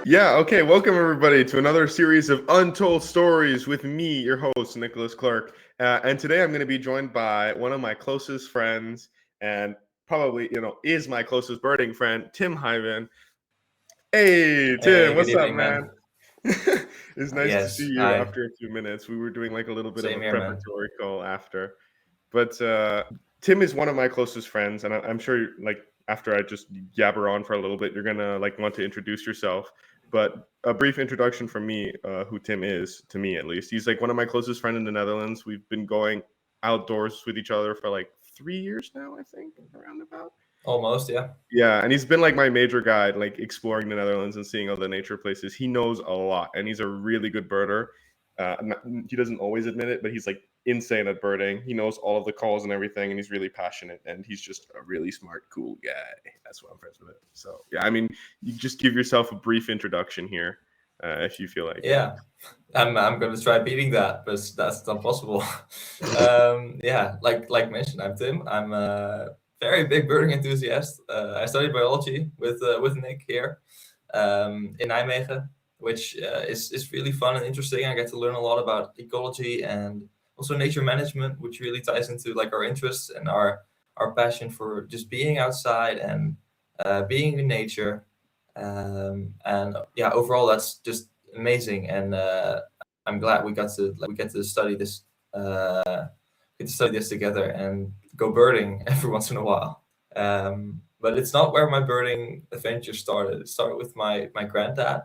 Yeah, okay. Welcome, everybody, to another series of Untold Stories with me, your host, Nicolas Clerc. And today I'm going to be joined by one of my closest friends and probably, is my closest birding friend, Tim Huijben. Hey, Tim, Hey, good what's up, evening, man? man. It's nice to see Yes, you hi. after a few minutes. We were doing like a little bit of a Same here, man. preparatory call after. But Tim is one of my closest friends, and I'm sure, like, after I just yabber on for a little bit, you're gonna like want to introduce yourself. But a brief introduction from me, who Tim is, to me at least. He's like one of my closest friends in the Netherlands. We've been going outdoors with each other for like 3 years now, I think, around about. Almost, yeah. Yeah, and he's been like my major guide, like exploring the Netherlands and seeing all the nature places. He knows a lot, and he's a really good birder. He doesn't always admit it, but he's like insane at birding. He knows all of the calls and everything, and he's really passionate. And he's just a really smart, cool guy. That's why I'm friends with him. So yeah, I mean, you just give yourself a brief introduction here, if you feel like it. Yeah, I'm gonna try beating that, but that's not possible. Yeah, like mentioned, I'm Tim. I'm a very big birding enthusiast. I studied biology with Nick here in Nijmegen, which is really fun and interesting. I get to learn a lot about ecology and also nature management, which really ties into like our interests and our passion for just being outside and being in nature. And yeah, overall, that's just amazing. And I'm glad we get to study this together and go birding every once in a while. But it's not where my birding adventure started. It started with my granddad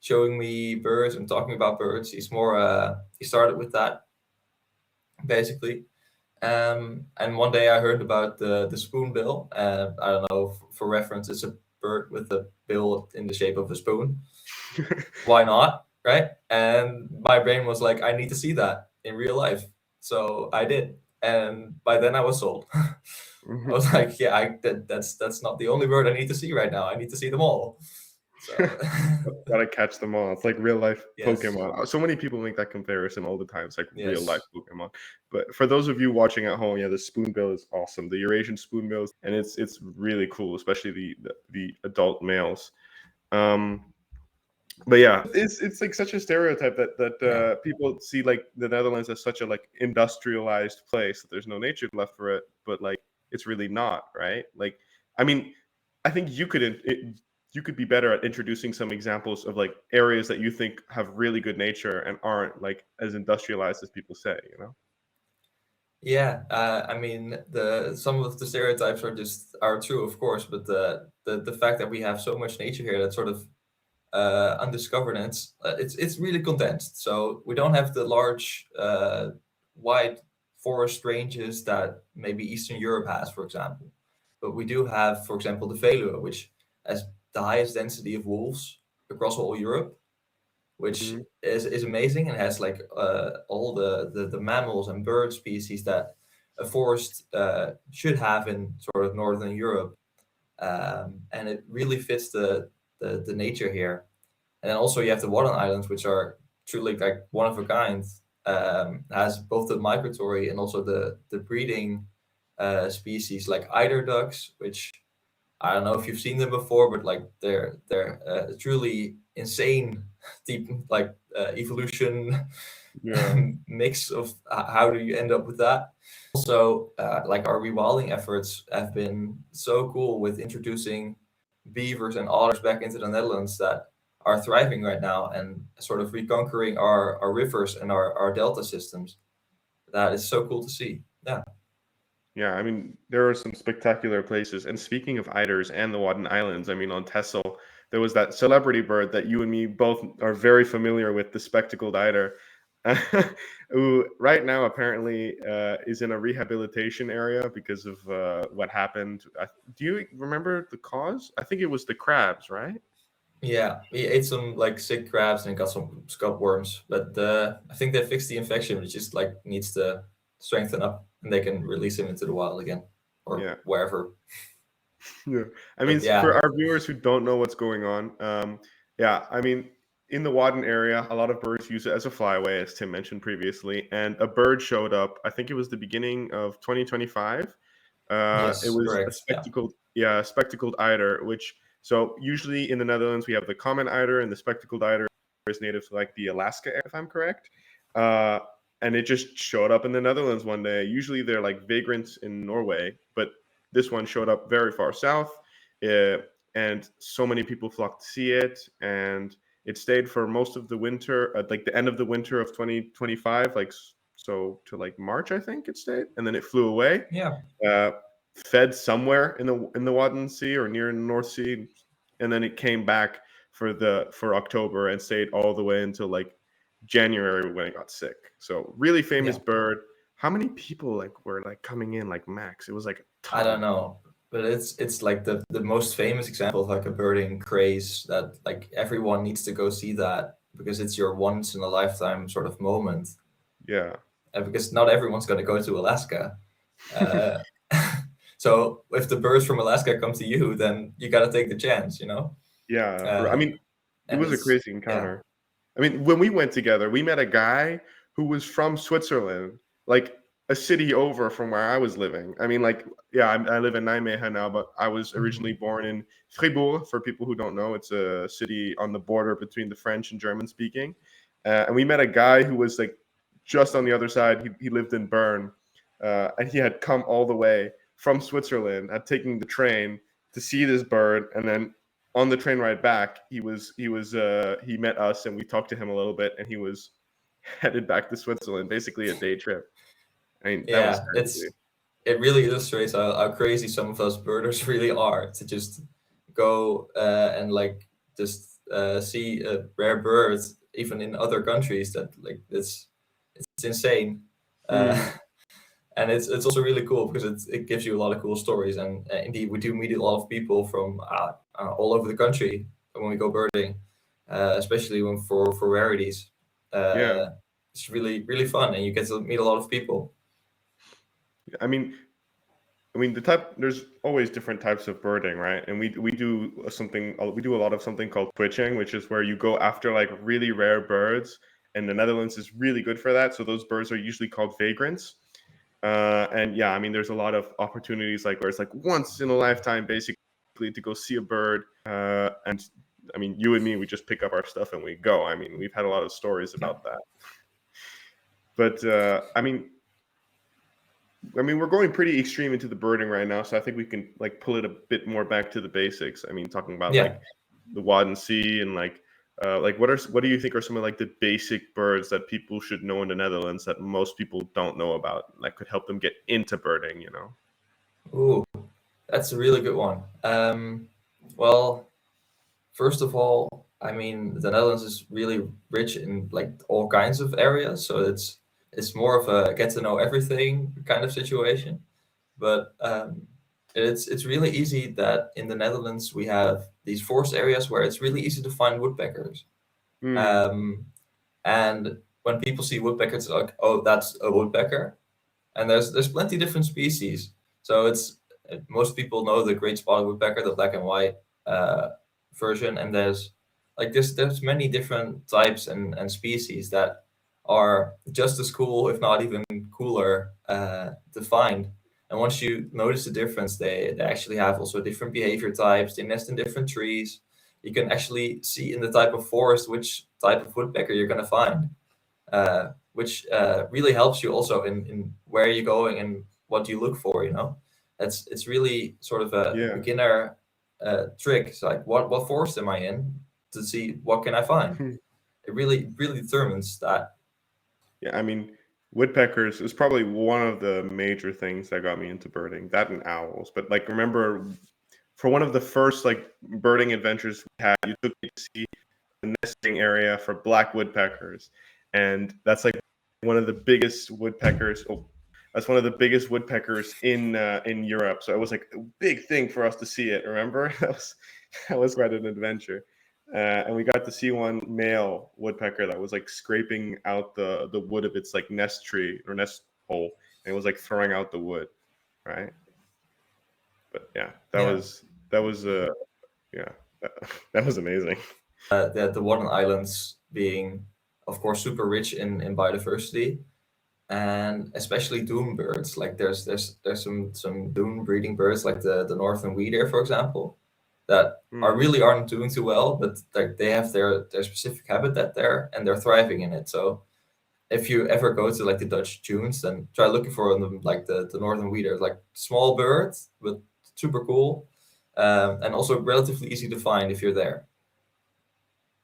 showing me birds and talking about birds. He started with that basically. And one day I heard about the spoonbill. I don't know, for reference, it's a bird with a bill in the shape of a spoon. Why not, right? And my brain was like, I need to see that in real life. So I did, and by then I was sold. I was like, yeah, that's not the only bird I need to see right now. I need to see them all. So Gotta catch them all. It's like real life yes, Pokemon. So many people make that comparison all the time. It's like real life yes, Pokemon. But for those of you watching at home, yeah, the spoonbill is awesome. The Eurasian spoonbill, and it's really cool, especially the adult males. Um, but yeah, it's like such a stereotype that yeah, people see like the Netherlands as such a like industrialized place that there's no nature left for it, but like it's really not, right? Like, I mean, I think you could be better at introducing some examples of like areas that you think have really good nature and aren't like as industrialized as people say, you know? yeah. I mean, the some of the stereotypes are true, of course, but the fact that we have so much nature here that sort of undiscovered, and it's really condensed. So we don't have the large, wide forest ranges that maybe Eastern Europe has, for example. But we do have, for example, the Veluwe, which has the highest density of wolves across all Europe, which Mhm. is amazing and has like all the mammals and bird species that a forest should have in sort of Northern Europe. And it really fits the nature here. And then also you have the Wadden Islands, which are truly like one of a kind. Has both the migratory and also the breeding species like eider ducks, which I don't know if you've seen them before, but like they're truly insane, deep like evolution Yeah. mix of how do you end up with that. Also, like our rewilding efforts have been so cool with introducing beavers and otters back into the Netherlands that are thriving right now and sort of reconquering our rivers and our delta systems. That is so cool to see. Yeah. Yeah, I mean, there are some spectacular places. And speaking of eiders and the Wadden Islands, I mean, on Texel, there was that celebrity bird that you and me both are very familiar with, the spectacled eider, who right now apparently is in a rehabilitation area because of what happened. Do you remember the cause? I think it was the crabs, right? Yeah, we ate some like sick crabs and got some scub worms, but I think they fixed the infection, which just like needs to strengthen up, and they can release him into the wild again or Yeah. wherever. Yeah. I mean, But for yeah, our viewers who don't know what's going on, yeah, I mean, in the Wadden area, a lot of birds use it as a flyway, as Tim mentioned previously. And a bird showed up, I think it was the beginning of 2025. It yes, was a correct. Yeah, spectacled, yeah, a spectacled eider, which So usually in the Netherlands, we have the common eider, and the spectacled eider is native to like the Alaska area, if I'm correct. Uh, and it just showed up in the Netherlands one day. Usually they're like vagrants in Norway, but this one showed up very far south, uh, and so many people flocked to see it. And it stayed for most of the winter, at like the end of the winter of 2025, like so to like March, I think it stayed, and then it flew away. Yeah. Uh, Fed somewhere in the Wadden Sea or near the North Sea, and then it came back for October and stayed all the way until like January when it got sick. So really famous Yeah. bird. How many people like were like coming in like max? It was like a I don't ton. know, but it's like the most famous example of like a birding craze that like everyone needs to go see that because it's your once in a lifetime sort of moment. Yeah. Because not everyone's going to go to Alaska. Uh, so if the birds from Alaska come to you, then you got to take the chance, you know? Yeah. I Uh, mean, it and was a it's, crazy yeah, encounter. I mean, when we went together, we met a guy who was from Switzerland, like a city over from where I was living. I mean, like, yeah, I live in Nijmegen now, but I was originally born in Fribourg. For people who don't know, it's a city on the border between the French and German speaking. And we met a guy who was like just on the other side. He lived in Bern, and he had come all the way from Switzerland, had taken the train to see this bird, and then on the train ride back, he met us and we talked to him a little bit, and he was headed back to Switzerland, basically a day trip. I mean, that was yeah, crazy. it really illustrates how crazy some of us birders really are to just go and like just see rare birds even in other countries that like it's insane. Uh, Mm, and it's also really cool because it gives you a lot of cool stories. And indeed, we do meet a lot of people from all over the country when we go birding, especially when for rarities. yeah, It's really fun, and you get to meet a lot of people. I mean, the type there's always different types of birding, right? And we do we do a lot of something called twitching, which is where you go after like really rare birds, and the Netherlands is really good for that. So those birds are usually called vagrants. And yeah, I mean, there's a lot of opportunities like where it's like once in a lifetime, basically, to go see a bird. And I mean, you and me, we just pick up our stuff and we go. I mean, we've had a lot of stories Yeah, about that. But I mean, we're going pretty extreme into the birding right now, so I think we can like pull it a bit more back to the basics. I mean, talking about yeah. like the Wadden Sea and like what do you think are some of like the basic birds that people should know in the Netherlands that most people don't know about, that could help them get into birding? You know? Ooh, that's a really good one. Well, first of all, I mean, the Netherlands is really rich in like all kinds of areas, so it's more of a get to know everything kind of situation. But it's really easy that in the Netherlands we have these forest areas where it's really easy to find woodpeckers. Mm, Um, and when people see woodpeckers, it's like, oh, that's a woodpecker. And there's plenty different species. So it's most people know the great spotted woodpecker, the black and white uh, version, and there's many different types and species that are just as cool, if not even cooler, to find. And once you notice the difference, they actually have also different behavior types. They nest in different trees. You can actually see in the type of forest which type of woodpecker you're going to find, which really helps you also in where you're going and what you look for. You know, it's really sort of a yeah. beginner trick. It's like what forest am I in to see what can I find. It really determines that. Yeah, I mean, woodpeckers is probably one of the major things that got me into birding. That and owls. But like, remember, for one of the first like birding adventures we had, you took me to see the nesting area for black woodpeckers, and that's like one of the biggest woodpeckers. Oh, that's one of the biggest woodpeckers in Europe. So it was like a big thing for us to see it. Remember, that was quite an adventure. And we got to see one male woodpecker that was like scraping out the wood of its like nest tree or nest hole, and it was like throwing out the wood, right? But yeah, Yeah, that was yeah, that, that was amazing. the Wadden Islands being, of course, super rich in biodiversity, and especially dune birds. Like there's some dune breeding birds like the northern wheat deer, for example. that Hmm. really aren't doing too well, but they have their specific habitat there and they're thriving in it. So if you ever go to like the Dutch dunes, then try looking for them, like the northern wieders, like small birds, but super cool, and also relatively easy to find if you're there.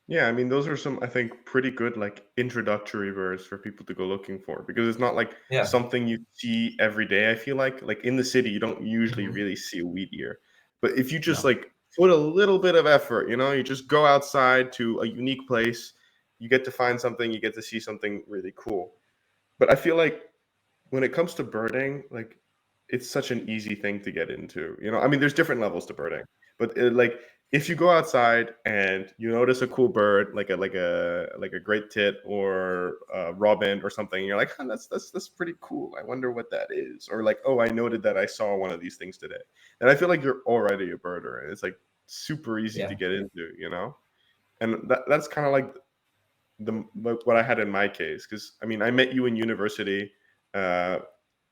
Yeah, I mean, those are some, I think, pretty good like introductory birds for people to go looking for because it's not like Yeah. something you see every day. I feel like in the city you don't usually Hmm. really see a wheat ear, but if you just No. like put a little bit of effort, you just go outside to a unique place, you get to find something, you get to see something really cool. But I feel like when it comes to birding, like it's such an easy thing to get into. I mean, there's different levels to birding, but like if you go outside and you notice a cool bird, like a great tit or a robin or something, and you're like, huh, that's pretty cool. I wonder what that is. Or like, oh, I noted that I saw one of these things today, and I feel like you're already a birder, and it's like super easy to Yeah. get into. And that's kind of like what I had in my case, because I mean, I met you in university. Uh,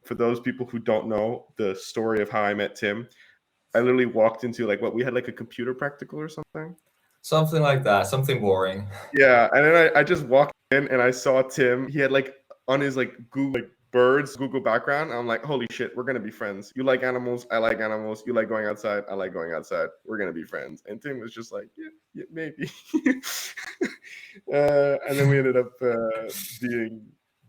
for those people who don't know the story of how I met Tim, I literally walked into like what we had like a computer practical or something. Something like that. Something boring. Yeah, and then I just walked in and I saw Tim. He had like on his like Google like birds Google background. I'm like, holy shit, we're gonna be friends. You like animals, I like animals. You like going outside, I like going outside. We're gonna be friends. And Tim was just like, yeah, maybe. And then we ended up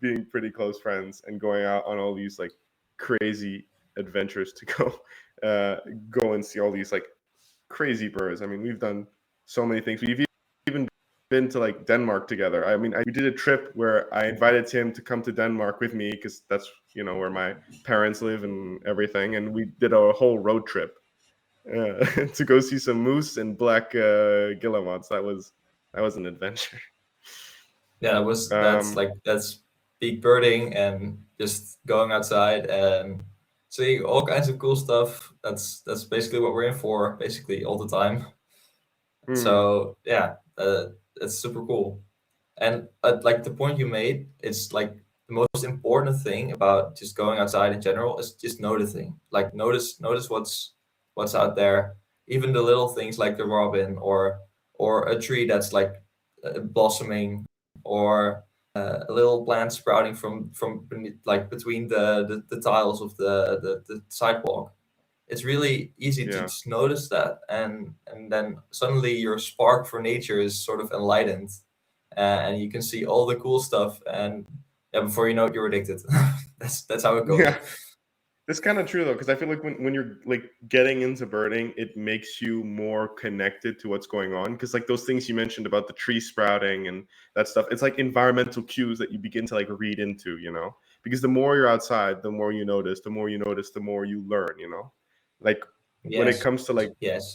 being pretty close friends and going out on all these like crazy adventures to go and see all these like crazy birds. I mean, we've done so many things. We've even been to like Denmark together. I mean, we did a trip where I invited him to come to Denmark with me because that's where my parents live and everything, and we did a whole road trip to go see some moose and black guillemots. That was an adventure. Yeah, Um, that's peak birding and just going outside and seeing all kinds of cool stuff. That's basically what we're in for, basically all the time. hmm, So yeah, it's super cool. And like the point you made, it's like the most important thing about just going outside in general is just noticing. Like notice what's out there, even the little things like the robin or a tree that's like blossoming, or a little plant sprouting from like between the tiles of the sidewalk. It's really easy to yeah. just notice that, and then suddenly your spark for nature is sort of enlightened, and you can see all the cool stuff, and yeah, before you know it, you're addicted. That's how it goes. Yeah. It's kind of true though, because I feel like when you're like getting into birding, it makes you more connected to what's going on. Because like those things you mentioned about the tree sprouting and that stuff, it's like environmental cues that you begin to like read into. Because the more you're outside, the more you notice, the more you notice, the more you learn. Like when it Yes, comes to like yes.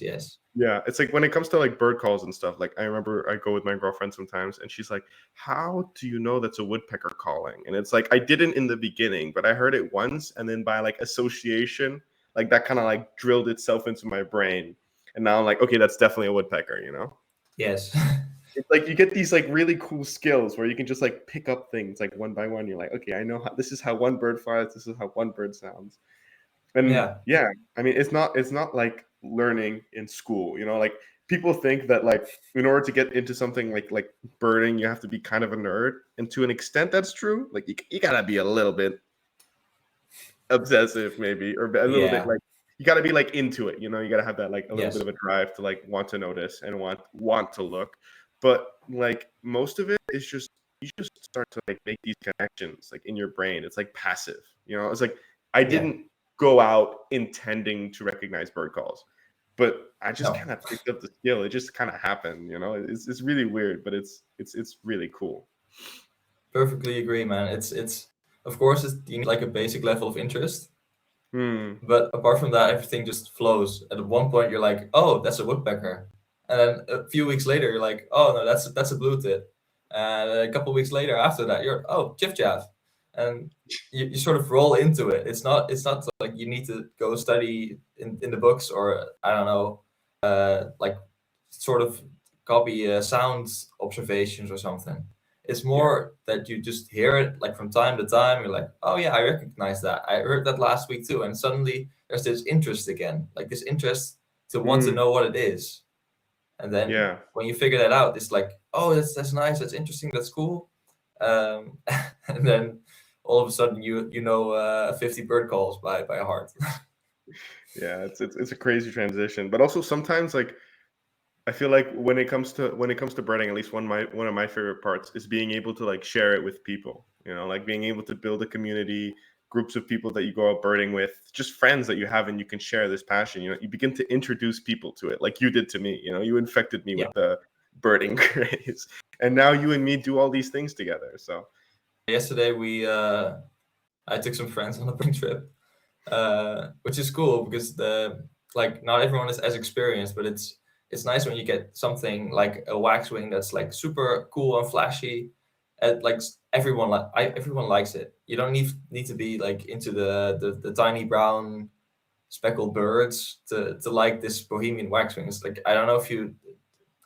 yeah, it's like when it comes to like bird calls and stuff, like I remember I go with my girlfriend sometimes and she's like, how do you know that's a woodpecker calling? And it's like I didn't in the beginning, but I heard it once and then by like association, like that kind of like drilled itself into my brain. And now I'm like, okay, that's definitely a woodpecker. Yes. It's like you get these like really cool skills where you can just like pick up things like one by one. You're like, okay, I know how this is how one bird flies, this is how one bird sounds. And Yeah. yeah, I mean, it's not like learning in school. Like people think that like in order to get into something like birding, you have to be kind of a nerd, and to an extent, that's true. Like you gotta be a little bit obsessive, maybe, or a little bit Yeah. like you gotta be like into it. You gotta have that like a little bit Yes. of a drive to like want to notice and want to look. But like most of it is just you just start to like make these connections like in your brain. It's like passive. It's like I Yeah. didn't go out intending to recognize bird calls, but I just No. kind of picked up the skill. It just kind of happened. It's really weird, but it's really cool. Perfectly agree, man. It's of course you need like a basic level of interest, Hmm. but apart from that, everything just flows. And at one point, you're like, "Oh, that's a woodpecker," and then a few weeks later, you're like, "Oh no, that's a blue tit," and a couple of weeks later, after that, you're, "Oh, chiff chaff," and you sort of roll into it. It's not like you need to go study in the books, or I don't know, like sort of copy sound observations or something. It's Yeah. more that you just hear it like from time to time. You're like, oh yeah, I recognize that. I heard that last week too, and suddenly there's this interest again, like this interest to want to Mm, know what it is. And then yeah. when you figure that out, it's like, oh, that's nice, that's interesting, that's cool. And then all of a sudden you know 50 bird calls by heart. Yeah, it's a crazy transition. But also sometimes like I feel like when it comes to birding, at least one of my favorite parts is being able to like share it with people. Like being able to build a community, groups of people that you go out birding with, just friends that you have, and you can share this passion. You begin to introduce people to it, like you did to me. You infected me Yeah. with the birding craze, and now you and me do all these things together. So Yesterday I took some friends on a birding trip, which is cool because not everyone is as experienced, but it's nice when you get something like a waxwing that's like super cool and flashy. Like everyone likes it. You don't need to be like into the tiny brown speckled birds to like this bohemian waxwing. It's like, I don't know if you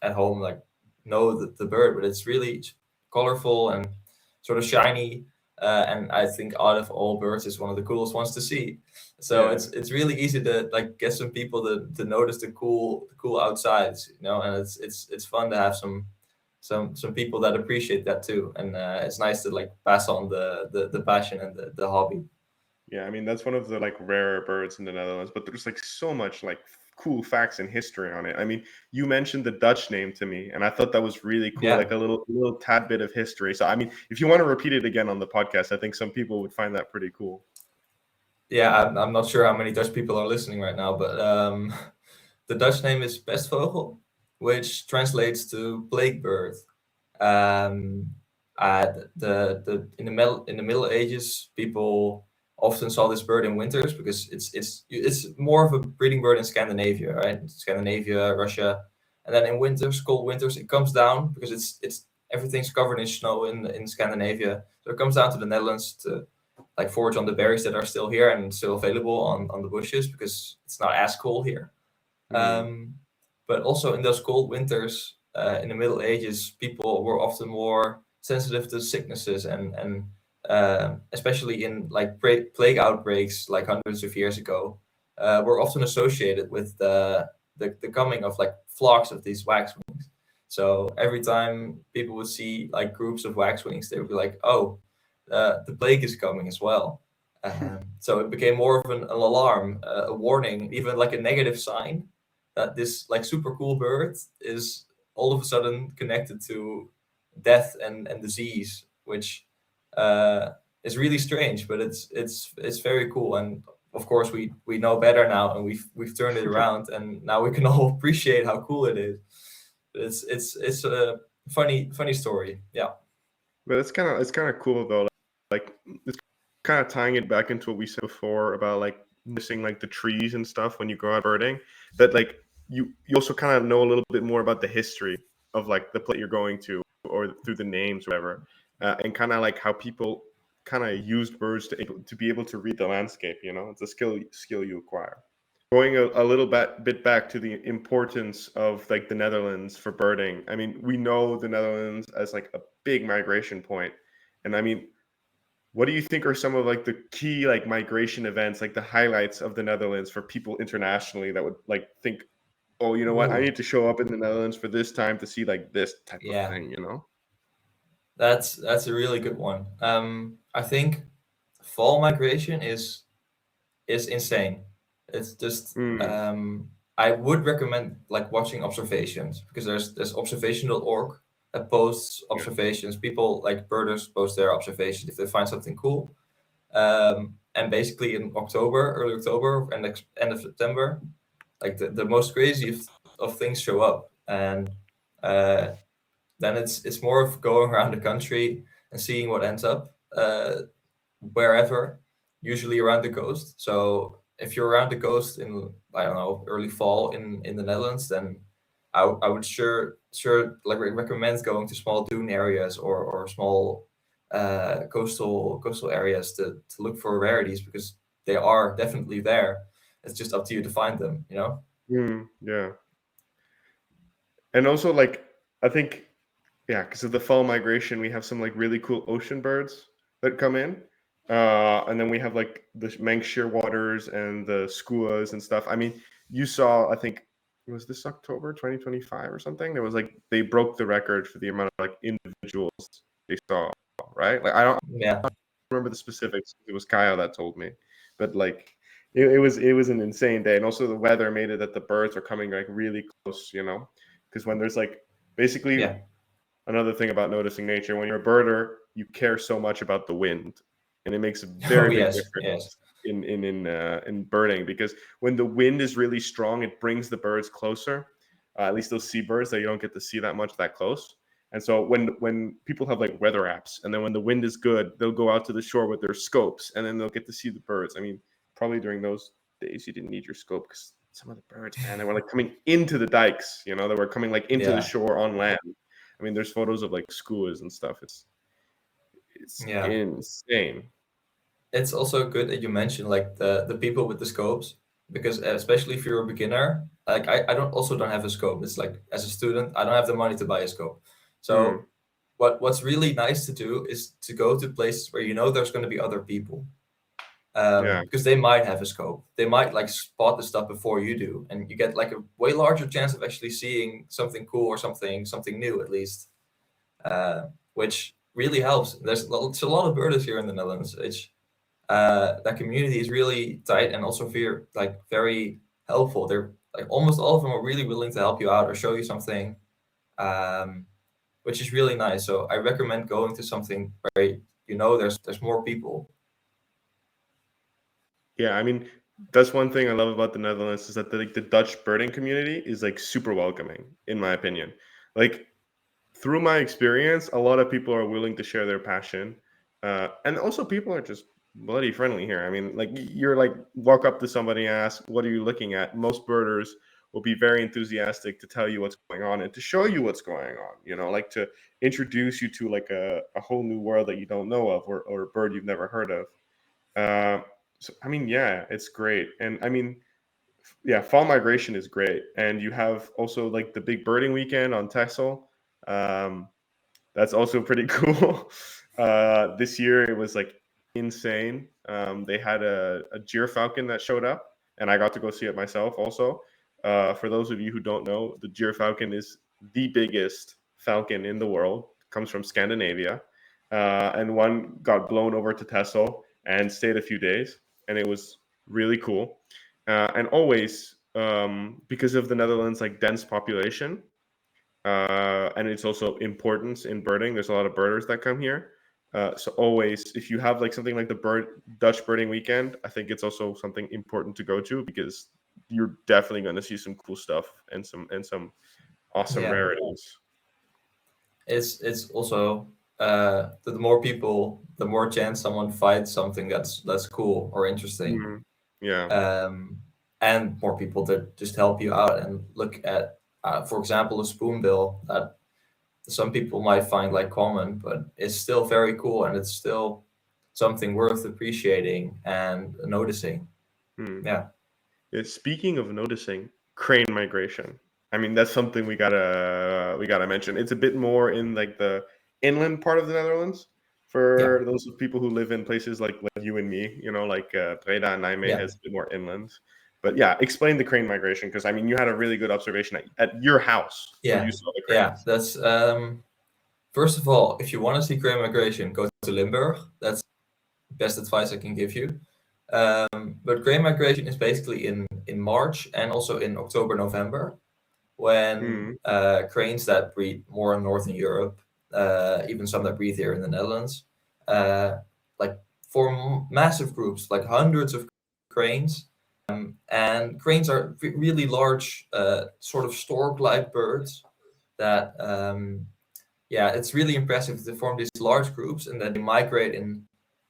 at home like know the bird, but it's really colorful and sort of shiny. And I think out of all birds, it's one of the coolest ones to see. So yeah, it's really easy to like get some people to notice the cool outsides, and it's fun to have some people that appreciate that too. And it's nice to like pass on the passion and the hobby. yeah. I mean, that's one of the like rarer birds in the Netherlands, but there's like so much like cool facts and history on it. I mean, you mentioned the Dutch name to me, and I thought that was really cool, Yeah. like a little tad bit of history. So, I mean, if you want to repeat it again on the podcast, I think some people would find that pretty cool. Yeah, I'm not sure how many Dutch people are listening right now, but the Dutch name is pestvogel, which translates to plague bird. Um, in the Middle Ages, people often saw this bird in winters because it's more of a breeding bird in Scandinavia, right? Scandinavia, Russia, and then in winters, cold winters, it comes down because it's everything's covered in snow in Scandinavia, so it comes down to the Netherlands to like forage on the berries that are still here and still available on the bushes because it's not as cold here. Mm, But also in those cold winters in the Middle Ages, people were often more sensitive to sicknesses and especially in like plague outbreaks like hundreds of years ago, were often associated with the coming of like flocks of these waxwings. So every time people would see like groups of waxwings, they would be like, "Oh, the plague is coming as well." So it became more of an alarm, a warning, even like a negative sign that this like super cool bird is all of a sudden connected to death and disease, which is really strange, but it's very cool. And of course, we know better now, and we've turned it around, and now we can all appreciate how cool it is. It's a funny story. Yeah. but it's kind of cool though. Like it's kind of tying it back into what we said before about like missing like the trees and stuff when you go out birding. That like you also kind of know a little bit more about the history of like the place you're going to, or through the names, whatever, and kind of like how people kind of used birds to be able to read the landscape. It's a skill you acquire. Going a little bit back to the importance of like the Netherlands for birding. I mean, we know the Netherlands as like a big migration point, and I mean, what do you think are some of like the key like migration events, like the highlights of the Netherlands for people internationally that would like think, oh, you know what, I Ooh, need to show up in the Netherlands for this time to see like this type of yeah. thing? That's a really good one. I think fall migration is insane. It's just Mm, I would recommend like watching observations because there's observation.org that posts yeah. observations. People like birders post their observations if they find something cool. And basically in October, early October, and end of September, like the most crazy of things show up, and uh, then it's more of going around the country and seeing what ends up wherever, usually around the coast. So if you're around the coast in, I don't know, early fall in the Netherlands, then I would sure like recommend going to small dune areas or small coastal areas to look for rarities because they are definitely there. It's just up to you to find them. Yeah. And also like I think, yeah, because of the fall migration, we have some like really cool ocean birds that come in. And then we have like the Manx shearwaters and the skuas and stuff. I mean, you saw, I think, was this October 2025 or something? There was like they broke the record for the amount of like individuals they saw, right? Like I don't Yeah. remember the specifics. It was Kyle that told me, but like it was an insane day, and also the weather made it that the birds are coming like really close, because when there's like basically Yeah. another thing about noticing nature, when you're a birder, you care so much about the wind, and it makes a Oh very big yes. Yes. difference in birding, because when the wind is really strong, it brings the birds closer. At least those seabirds that you don't get to see that much that close. And so when people have like weather apps, and then when the wind is good, they'll go out to the shore with their scopes, and then they'll get to see the birds. I mean, probably during those days you didn't need your scope, because some of the birds, man, they were like coming into the dikes. They were coming like into the Yeah. shore on land. I mean, there's photos of like skuas and stuff. It's Yeah. insane. It's also good that you mentioned like the people with the scopes, because especially if you're a beginner, like I don't have a scope. It's like as a student, I don't have the money to buy a scope. Mm, So what's really nice to do is to go to places where you know there's going to be other people, yeah, because they might have a scope. They might like spot the stuff before you do, and you get like a way larger chance of actually seeing something cool or something new at least, uh, which really helps. It's a lot of birders here in the Netherlands. That community is really tight and also very helpful. They're like almost all of them are really willing to help you out or show you something, um, which is really nice. So I recommend going to something where there's more people. yeah. I mean, that's one thing I love about the Netherlands, is that the Dutch birding community is like super welcoming, in my opinion. Like through my experience, a lot of people are willing to share their passion, and also people are just bloody friendly here. I mean, like you're like walk up to somebody and ask, "What are you looking at?" Most birders will be very enthusiastic to tell you what's going on and to show you what's going on. Like to introduce you to like a whole new world that you don't know of, or a bird you've never heard of. Uh, so I mean, yeah, it's great, and I mean, yeah, fall migration is great, and you have also like the big birding weekend on Texel. Um, that's also pretty cool. This year it was like insane. They had a gyrfalcon that showed up, and I got to go see it myself. Also, for those of you who don't know, the gyrfalcon is the biggest falcon in the world. It comes from Scandinavia, and one got blown over to Texel and stayed a few days, and it was really cool. And always, because of the Netherlands' like dense population, and it's also importance in birding. There's a lot of birders that come here. So always, if you have like something like the Dutch birding weekend, I think it's also something important to go to, because you're definitely going to see some cool stuff and some awesome Yeah, rarities. it's also the more people, the more chance someone finds something that's cool or interesting, Mhm. Yeah. um, and more people that just help you out and look at, for example, a spoonbill that some people might find like common, but it's still very cool and it's still something worth appreciating and noticing. Hmm. Yeah, Yeah, speaking of noticing, crane migration. I mean, that's something we gotta mention. It's a bit more in like the inland part of the Netherlands. yeah, For those of people who live in places like you and me, like Breda and Nijmegen yeah, has a bit more inland. But yeah, explain the crane migration, because I mean, you had a really good observation at your house where you yeah, saw the yeah. cranes. That's first of all, if you want to see crane migration, go to Limburg. That's the best advice I can give you. But crane migration is basically in March and also in October, November, when Mm, cranes that breed more in Northern Europe, even some that breed here in the Netherlands, uh, like form massive groups, like hundreds of cranes. And cranes are really large, sort of stork-like birds that, yeah, it's really impressive to form these large groups and then they migrate in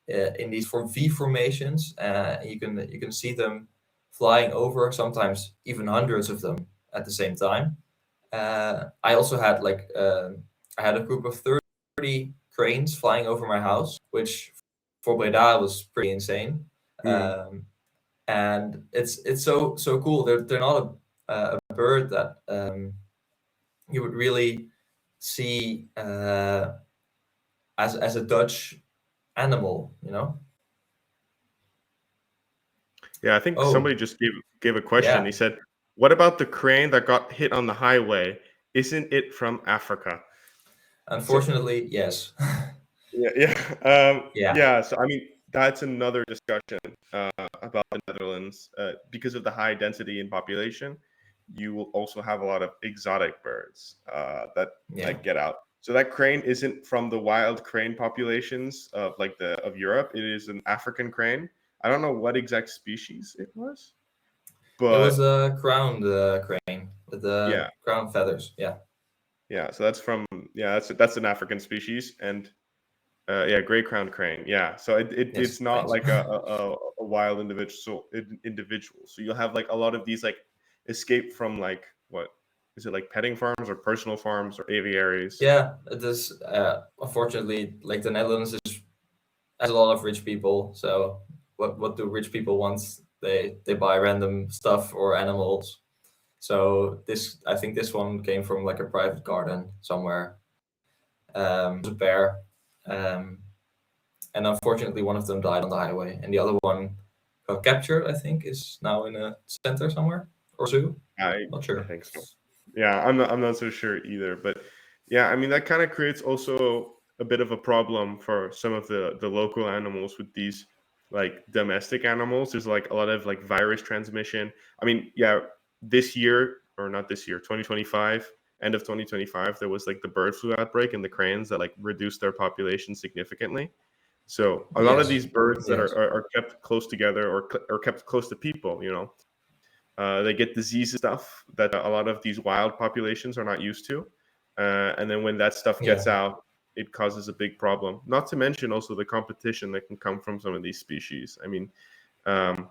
these V formations. You can see them flying over, sometimes even hundreds of them at the same time. I also had I had a group of 30 cranes flying over my house, which for Breda was pretty insane. mm. Um, and it's so cool. They're not a bird that you would really see as a Dutch animal, you know? Yeah, I think Oh, somebody just gave a question. yeah, He said, What about the crane that got hit on the highway? Isn't it from Africa? So Unfortunately, yes. yeah, yeah, Yeah, yeah. So I mean, that's another discussion about the Netherlands. Because of the high density in population, you will also have a lot of exotic birds that yeah. like get out. So that crane isn't from the wild crane populations of like the of Europe. It is an African crane. I don't know what exact species it was, It was but a crowned crane with the yeah, crown feathers. Yeah, yeah. So that's from yeah, that's an African species, and yeah, gray crowned crane. Yeah, so yes, it's not thanks. like a wild individual. So you'll have like a lot of these like escape from like what is it like petting farms or personal farms or aviaries. Yeah, it is. Unfortunately, like the Netherlands is has a lot of rich people. So what do rich people want? They buy random stuff or animals. So this I think this one came from like a private garden somewhere. It was a bear, um, and unfortunately one of them died on the highway, and the other one got captured. I think is now in a center somewhere or zoo. I Not I sure. think so. Yeah, I'm not so sure either, but yeah, I mean that kind of creates also a bit of a problem for some of the local animals with these like domestic animals. There's like a lot of like virus transmission. I mean, yeah, this year or not this year, 2025, end of 2025, there was like the bird flu outbreak in the cranes that like reduced their population significantly. So a lot of Yes, these birds that yes, are kept close together or kept close to people, they get disease stuff that a lot of these wild populations are not used to. And then when that stuff yeah, gets out, it causes a big problem. Not to mention also the competition that can come from some of these species. I mean, um,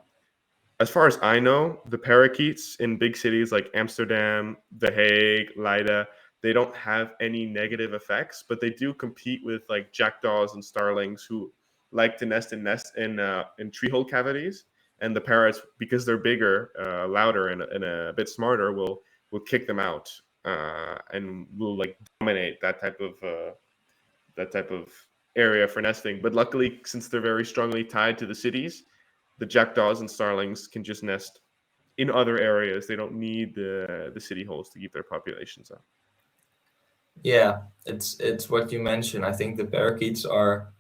as far as I know, the parakeets in big cities like Amsterdam, The Hague, Leiden, they don't have any negative effects, but they do compete with like jackdaws and starlings who like to nest in tree hole cavities. And the parrots, because they're bigger, louder, and a bit smarter, will kick them out and will like dominate that type of area for nesting. But luckily, since they're very strongly tied to the cities, the jackdaws and starlings can just nest in other areas. They don't need the city holes to keep their populations up. yeah. It's what you mentioned. I think the parakeets are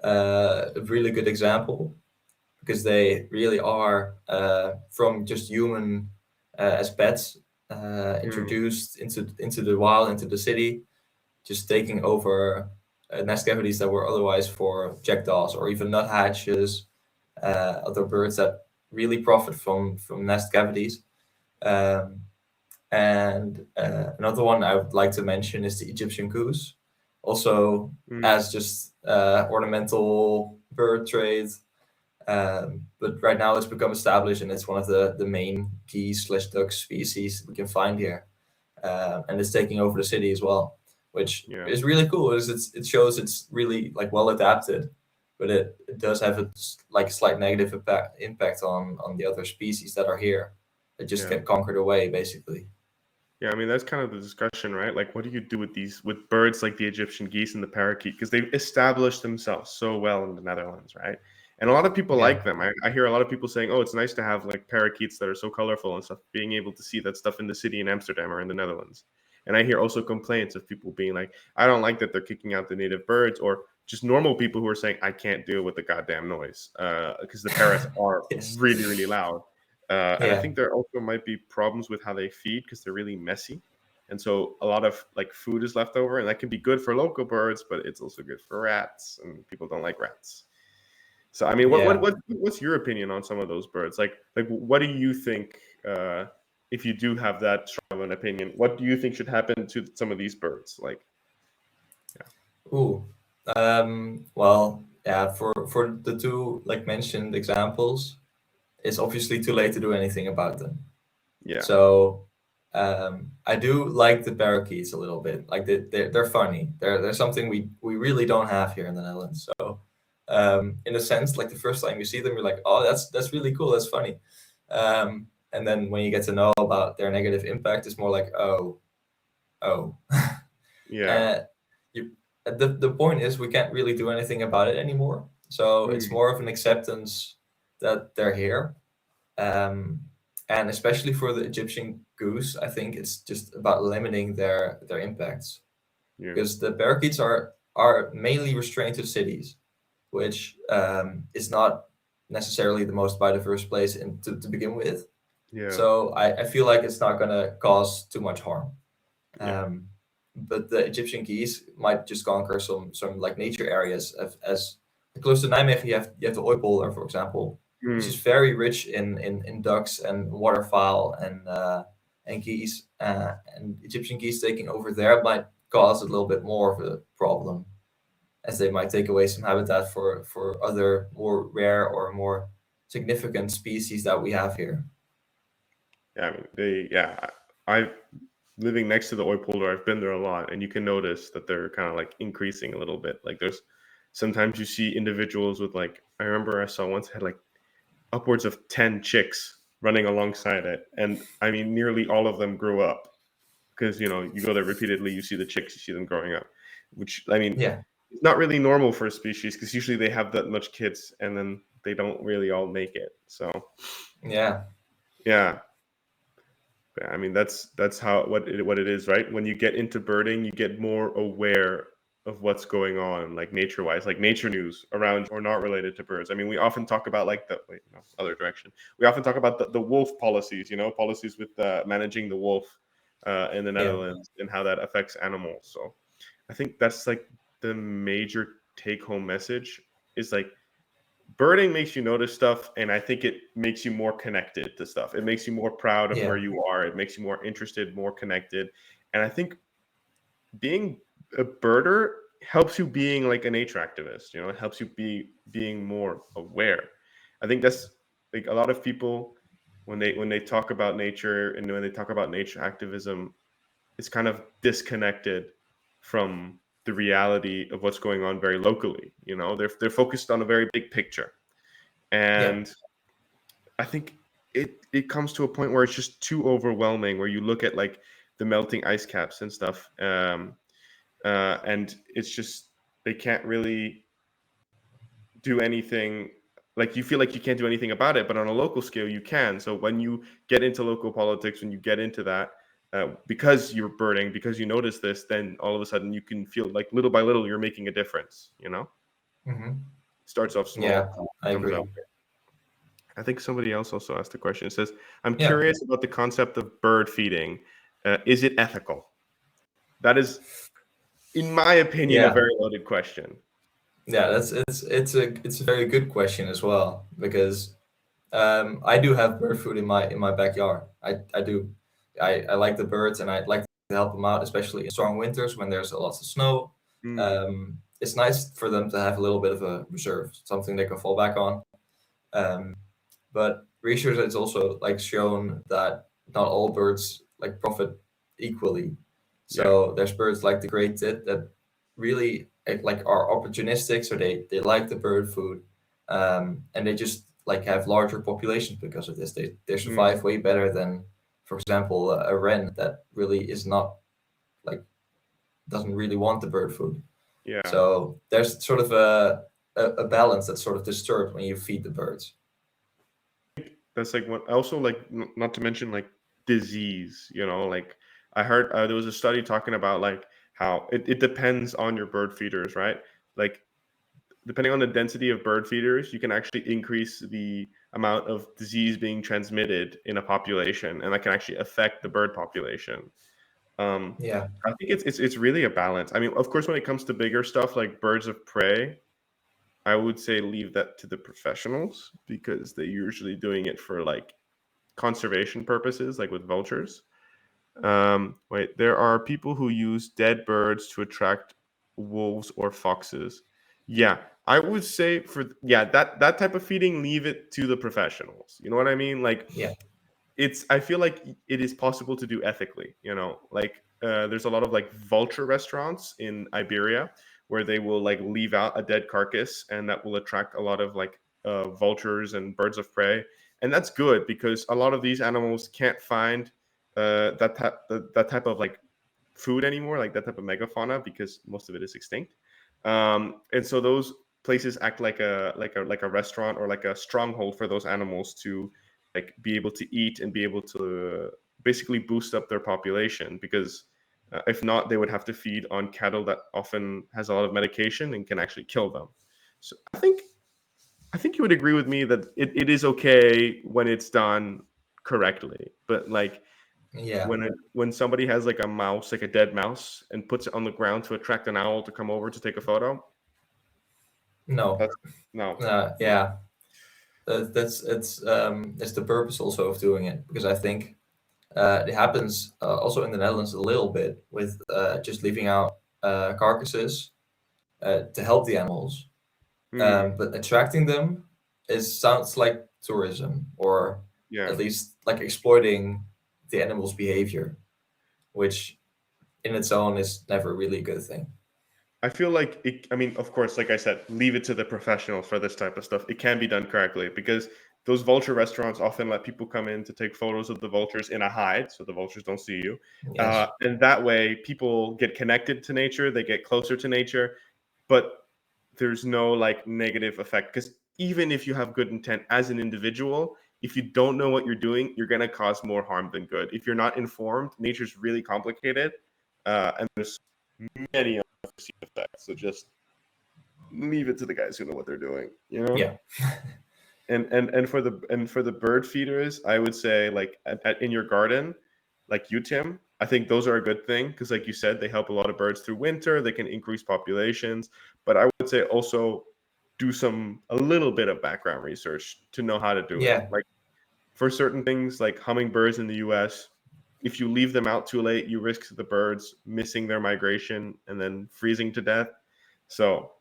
a really good example because they really are from just human as pets Mm, introduced into the wild, into the city, just taking over nest cavities that were otherwise for jackdaws or even nuthatches, other birds that really profit from nest cavities. Um, and another one I would like to mention is the Egyptian goose, also mm, as just ornamental bird trade. But right now it's become established and it's one of the main geese slash duck species we can find here. And it's taking over the city as well, which yeah, is really cool. Is it shows it's really like well adapted, but it does have a like slight negative impact on the other species that are here. That just yeah. get conquered away basically. Yeah, I mean that's kind of the discussion, right? Like, what do you do with these with birds like the Egyptian geese and the parakeet because they've established themselves so well in the Netherlands, right? And a lot of people Yeah, like them. I hear a lot of people saying, "Oh, it's nice to have like parakeets that are so colorful and stuff." Being able to see that stuff in the city in Amsterdam or in the Netherlands, and I hear also complaints of people being like, "I don't like that they're kicking out the native birds," or just normal people who are saying, "I can't deal with the goddamn noise," because the parrots are yes, really, really loud. And I yeah, think there also might be problems with how they feed because they're really messy. And so a lot of like food is left over, and that can be good for local birds, but it's also good for rats, and people don't like rats. So I mean, yeah. what's your opinion on some of those birds? Like what do you think if you do have that strong of an opinion? What do you think should happen to some of these birds? Like, Ooh. Well, yeah. For the two like mentioned examples, it's obviously too late to do anything about them. yeah, So I do like the parakeets a little bit. Like they're funny. They're something we really don't have here in the Netherlands. So in a sense, like the first time you see them, you're like, oh, that's really cool. That's funny. And then when you get to know about their negative impact, it's more like, oh. yeah, uh, you, the point is we can't really do anything about it anymore. So it's mm, more of an acceptance that they're here. Um, And especially for the Egyptian goose, I think it's just about limiting their impacts, Yeah. because the parakeets are mainly restrained to cities, which is not necessarily the most biodiverse place to begin with. Yeah. So I feel like it's not going to cause too much harm. Yeah. But the Egyptian geese might just conquer some like nature areas, as close to Nijmegen you have the Ooipolder, for example, which is Mm. very rich in ducks and waterfowl and geese. And Egyptian geese taking over there might cause a little bit more of a problem, as they might take away some habitat for other more rare or more significant species that we have here. Yeah. I mean, I living next to the Oipolder, I've been there a lot, and you can notice that they're kind of like increasing a little bit. Like there's sometimes you see individuals with like, I remember I saw once had like upwards of 10 chicks running alongside it, and I mean nearly all of them grew up, because you go there repeatedly, you see the chicks, you see them growing up, which I mean Yeah, it's not really normal for a species, because usually they have that much kids and then they don't really all make it. So yeah, yeah. I mean, that's how what it is, right? When you get into birding, you get more aware of what's going on, like nature-wise, like nature news around or not related to birds. I mean, we often talk about like the wait, no, other direction. We often talk about the wolf policies, policies with managing the wolf in the yeah, Netherlands, and how that affects animals. So I think that's like the major take-home message, is like birding makes you notice stuff, and I think it makes you more connected to stuff. It makes you more proud of where yeah, you are. It makes you more interested, more connected. And I think being a birder helps you being like a nature activist. It helps you being more aware. I think that's like a lot of people, when they talk about nature and when they talk about nature activism, it's kind of disconnected from the reality of what's going on very locally. They're focused on a very big picture. yeah, And I think it comes to a point where it's just too overwhelming, where you look at like the melting ice caps and stuff, and it's just they can't really do anything. Like, you feel like you can't do anything about it, but on a local scale you can. So when you get into local politics, when you get into that, because you're birding, because you notice this, then all of a sudden you can feel like little by little you're making a difference. hmm, Starts off yeah. small, I comes agree. out. I think somebody else also asked a question. It says, I'm Yeah, curious about the concept of bird feeding. Is it ethical? That is, in my opinion, a yeah, very loaded question. yeah. It's a very good question as well, because I do have bird food in my backyard. I do. I like the birds, and I'd like to help them out, especially in strong winters when there's a lot of snow. Mm, It's nice for them to have a little bit of a reserve, something they can fall back on. Um, but research has also like shown that not all birds like profit equally. yeah. So there's birds like the great tit that really like are opportunistic, so they like the bird food, and they just like have larger populations because of this. They Mm, survive way better than, for example, a wren that really is not like doesn't really want the bird food. yeah. So there's sort of a balance that's sort of disturbed when you feed the birds. That's like what, also like, not to mention like disease, like I heard there was a study talking about like how it depends on your bird feeders, right? Like, depending on the density of bird feeders, you can actually increase the amount of disease being transmitted in a population, and that can actually affect the bird population. Um, Yeah, I think it's really a balance. I mean, of course, when it comes to bigger stuff like birds of prey, I would say leave that to the professionals, because they're usually doing it for like conservation purposes, like with vultures. Wait, there are people who use dead birds to attract wolves or foxes. Yeah, I would say that type of feeding, leave it to the professionals. You know what I mean? Like, yeah, I feel like it is possible to do ethically. Like, there's a lot of like vulture restaurants in Iberia where they will like leave out a dead carcass, and that will attract a lot of like vultures and birds of prey, and that's good, because a lot of these animals can't find that type of like food anymore, like that type of megafauna, because most of it is extinct. And so those places act like a restaurant, or like a stronghold for those animals to like be able to eat and be able to basically boost up their population, because if not, they would have to feed on cattle that often has a lot of medication and can actually kill them. So I think you would agree with me that it is okay when it's done correctly, but like Yeah. when somebody has like a mouse, like a dead mouse, and puts it on the ground to attract an owl to come over to take a photo, No. that's no. Yeah. That's it's the purpose also of doing it, because I think it happens also in the Netherlands a little bit with just leaving out carcasses to help the animals. Hmm. But attracting them sounds like tourism, or Yeah. at least like exploiting the animal's behavior, which in its own is never really a good thing. I feel like I mean, of course, like I said, leave it to the professionals for this type of stuff. It can be done correctly, because those vulture restaurants often let people come in to take photos of the vultures in a hide, so the vultures don't see you. Yes. And that way, people get connected to nature, they get closer to nature, but there's no like negative effect. Because even if you have good intent as an individual, if you don't know what you're doing, you're going to cause more harm than good. If you're not informed, nature's really complicated, and there's many unforeseen effects. So just leave it to the guys who know what they're doing, you know. Yeah. And for the bird feeders, I would say like in your garden, like you, Tim, I think those are a good thing, because like you said, they help a lot of birds through winter. They can increase populations, but I would say also do a little bit of background research to know how to do it. Yeah. Like for certain things, like hummingbirds in the U.S., if you leave them out too late, you risk the birds missing their migration and then freezing to death. So,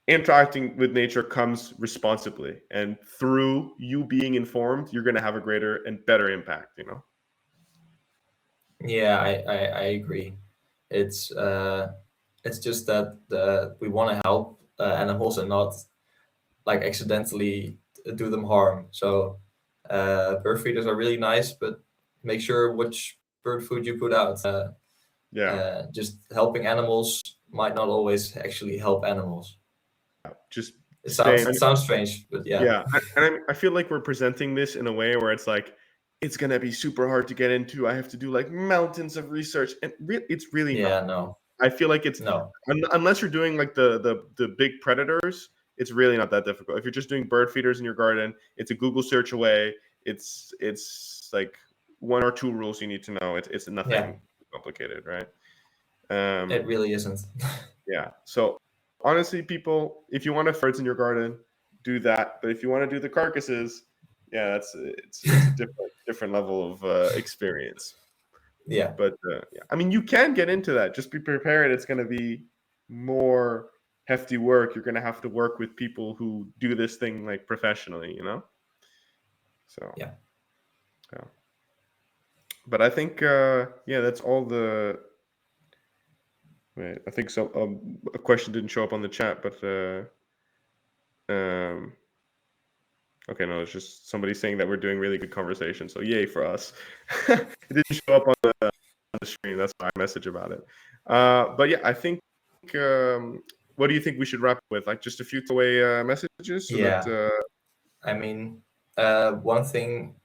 interacting with nature comes responsibly, and through you being informed, you're going to have a greater and better impact. Yeah, I agree. It's it's just that we want to help animals and not like accidentally do them harm. So bird feeders are really nice, but make sure which bird food you put out. Yeah, Just helping animals might not always actually help animals. just It stay sounds it sounds strange, but yeah. yeah. And I feel like we're presenting this in a way where it's like it's going to be super hard to get into. I have to do like mountains of research, and it's really not. Yeah, no, I feel like it's no. unless you're doing like the big predators, it's really not that difficult. If you're just doing bird feeders in your garden, it's a Google search away. It's like one or two rules you need to know. It's Yeah, nothing complicated, right? it Um, really isn't. yeah. So honestly, people, if you want to birds in your garden, do that. But if you want to do the carcasses, yeah, it's a different level of experience. Yeah, But yeah, I mean, you can get into that. Just be prepared. It's going to be more hefty work. You're going to have to work with people who do this thing like professionally. So yeah, yeah. But I think yeah, that's all the. Wait, I think so. A question didn't show up on the chat, but um, okay, no, it's just somebody saying that we're doing really good conversation. So yay for us. It didn't show up on the screen. That's why I message about it. But yeah, I think. What do you think we should wrap with? Like just a few away messages so that. yeah. I mean, one thing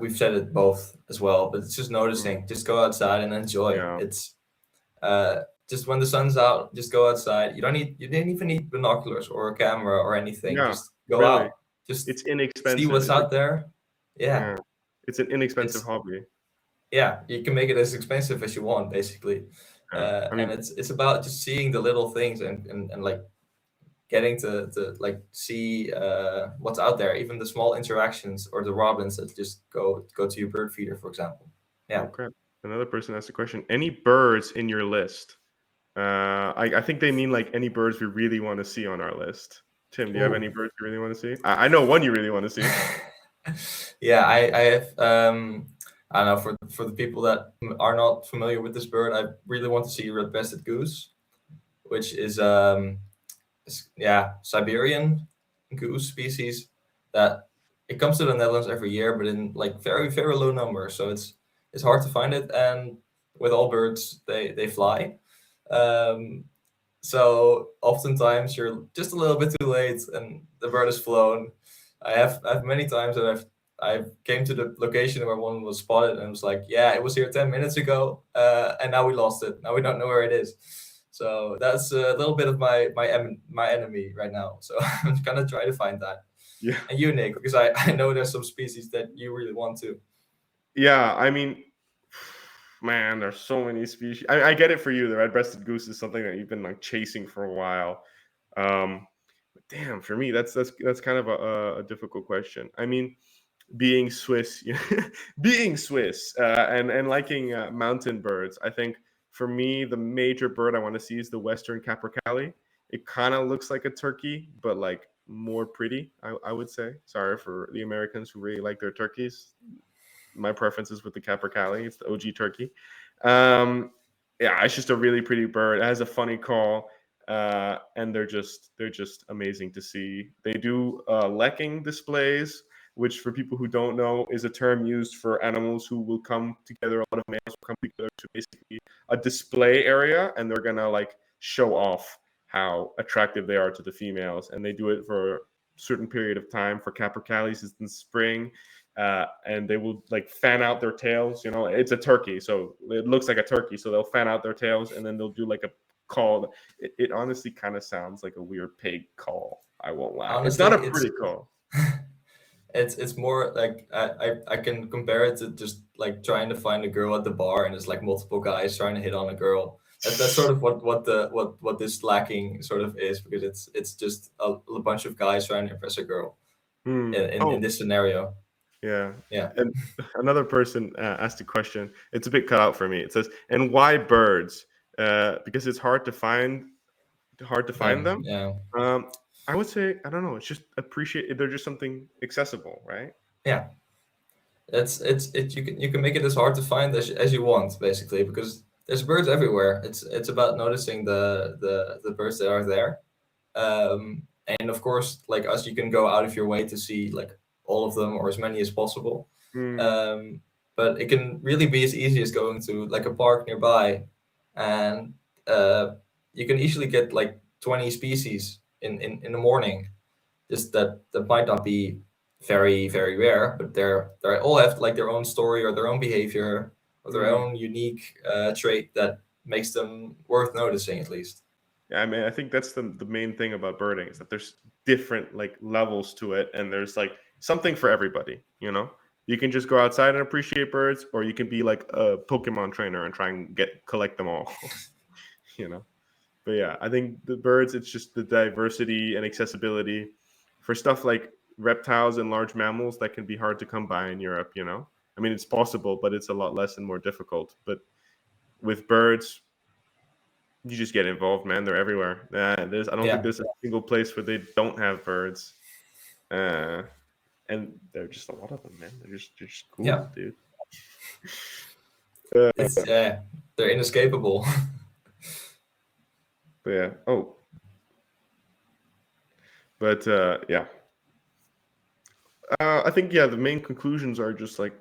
we've said it both as well, but it's just noticing. Just go outside and enjoy. Yeah, It's just when the sun's out, just go outside. You didn't even need binoculars or a camera or anything. yeah, Just go really. out. Just It's see inexpensive. what's out there. Yeah, Yeah, it's an inexpensive it's hobby. yeah. You can make it as expensive as you want, basically. Yeah, I And mean, it's about just seeing the little things and like getting to like see what's out there, even the small interactions or the robins that just go to your bird feeder, for example. Yeah. okay. Another person asked a question. Any birds in your list? I think they mean like any birds we really want to see on our list. Tim, do you have any Ooh. birds you really want to see? I know one you really want to see. Yeah, I have I don't know, for the people that are not familiar with this bird, I really want to see red-breasted goose, which is yeah, Siberian goose species that it comes to the Netherlands every year, but in like very, very low numbers. So it's hard to find it, and with all birds, they fly. Um, so oftentimes you're just a little bit too late, and the bird is flown. I have many times that I came to the location where one was spotted and was like, yeah, it was here 10 minutes ago, and now we lost it. Now we don't know where it is. So that's a little bit of my enemy right now. So I'm gonna try to find that. Yeah. And you, Nick, because I know there's some species that you really want to. Yeah, I mean, man, there's so many species. I get it for you. The red-breasted goose is something that you've been like chasing for a while. But damn, for me, that's kind of a difficult question. I mean, being Swiss, being Swiss, and liking mountain birds. I think for me, the major bird I want to see is the western capercaillie. It kind of looks like a turkey, but like more pretty. I would say. Sorry for the Americans who really like their turkeys. My preference is with the capercaillie. It's the OG turkey. Um, yeah, it's just a really pretty bird. It has a funny call, and they're just amazing to see. They do lecking displays, which for people who don't know is a term used for animals who will come together. A lot of males will come together to basically a display area, and they're gonna like show off how attractive they are to the females, and they do it for a certain period of time. For capercaillies, it's in spring, and they will like fan out their tails. It's a turkey, so it looks like a turkey. So they'll fan out their tails, and then they'll do like a call. It honestly kind of sounds like a weird pig call. I won't lie. It's Honestly, not a pretty call. it's more like I can compare it to just like trying to find a girl at the bar, and it's like multiple guys trying to hit on a girl. That's sort of what this lacking sort of is, because it's just a bunch of guys trying to impress a girl in Oh, this scenario. yeah. Yeah. And another person asked a question. It's a bit cut out for me. It says, "And why birds? Because it's hard to find them." Yeah. Um, I would say I don't know. It's just appreciate. They're just something accessible, right? Yeah. You can make it as hard to find as you want, basically, because there's birds everywhere. It's about noticing the birds that are there. And of course, like us, you can go out of your way to see like all of them or as many as possible. Hmm. um, but it can really be as easy as going to like a park nearby, and you can easily get like 20 species in the morning. Just that might not be very very rare, but they all have like their own story or their own behavior or their Hmm. own unique trait that makes them worth noticing, at least. Yeah, I mean, I think that's the main thing about birding is that there's different like levels to it, and there's like something for everybody. You can just go outside and appreciate birds, or you can be like a Pokemon trainer and try and collect them all. you know. But yeah, I think the birds, it's just the diversity and accessibility for stuff like reptiles and large mammals that can be hard to come by in Europe. I mean, it's possible, but it's a lot less and more difficult. But with birds, you just get involved, man. They're everywhere. I don't think Yeah. there's a single place where they don't have birds. Uh, and there are just a lot of them, man. They're just Yeah. cool, dude. Uh, It's they're inescapable. but yeah. Oh, but yeah. I think yeah. The main conclusions are just like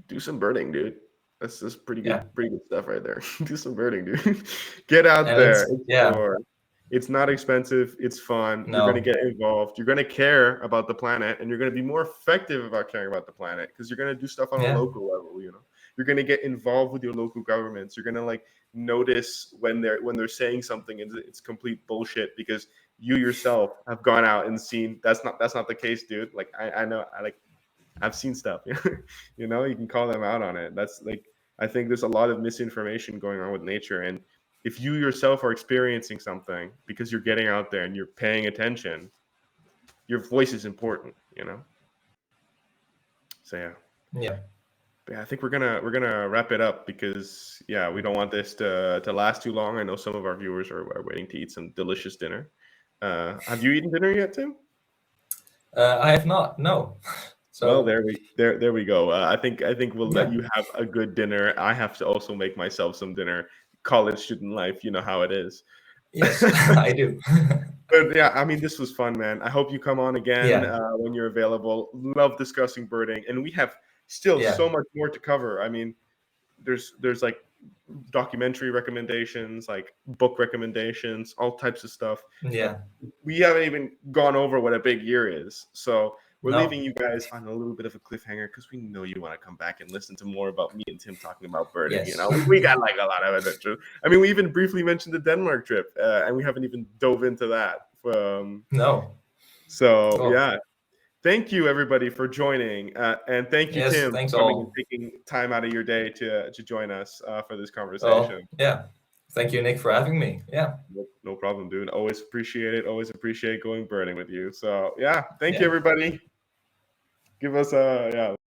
do some birding, dude. That's Yeah. pretty good stuff right there. Do some birding, dude. Get out And there, it's yeah. explore. It's not expensive. It's fun. You're gonna No. get involved. You're gonna care about the planet, and you're gonna be more effective about caring about the planet because you're gonna do stuff on a Yeah. local level. You're gonna get involved with your local governments. You're gonna like notice when they're saying something and it's complete bullshit because you yourself have gone out and seen that's not the case, dude. Like I know I've seen stuff. You can call them out on it. That's like I think there's a lot of misinformation going on with nature, and if you yourself are experiencing something because you're getting out there and you're paying attention, your voice is important. So yeah. Yeah. But yeah, I think we're gonna wrap it up because yeah, we don't want this to last too long. I know some of our viewers are waiting to eat some delicious dinner. Have you eaten dinner yet, Tim? I have not. No. Well, So there we go. I think we'll let yeah. you have a good dinner. I have to also make myself some dinner. College student life, you know how it is. Yes, I do. But yeah, I mean, this was fun, man. I hope you come on again Yeah. when you're available. Love discussing birding, and we have still Yeah. so much more to cover. I mean, there's like documentary recommendations, like book recommendations, all types of stuff. Yeah. We haven't even gone over what a big year is. So we're No. leaving you guys on a little bit of a cliffhanger because we know you want to come back and listen to more about me and Tim talking about birding. Yes. You know, we got like a lot of adventure. I mean, we even briefly mentioned the Denmark trip, and we haven't even dove into that. No. So Well, yeah, thank you everybody for joining, and thank you yes, Tim thanks for coming and all. taking time out of your day to join us for this Well, conversation. yeah. Thank you, Nick, for having me. Yeah. No problem, dude. Always appreciate it. Always appreciate going birding with you. So yeah, thank you Yeah. everybody. Give us a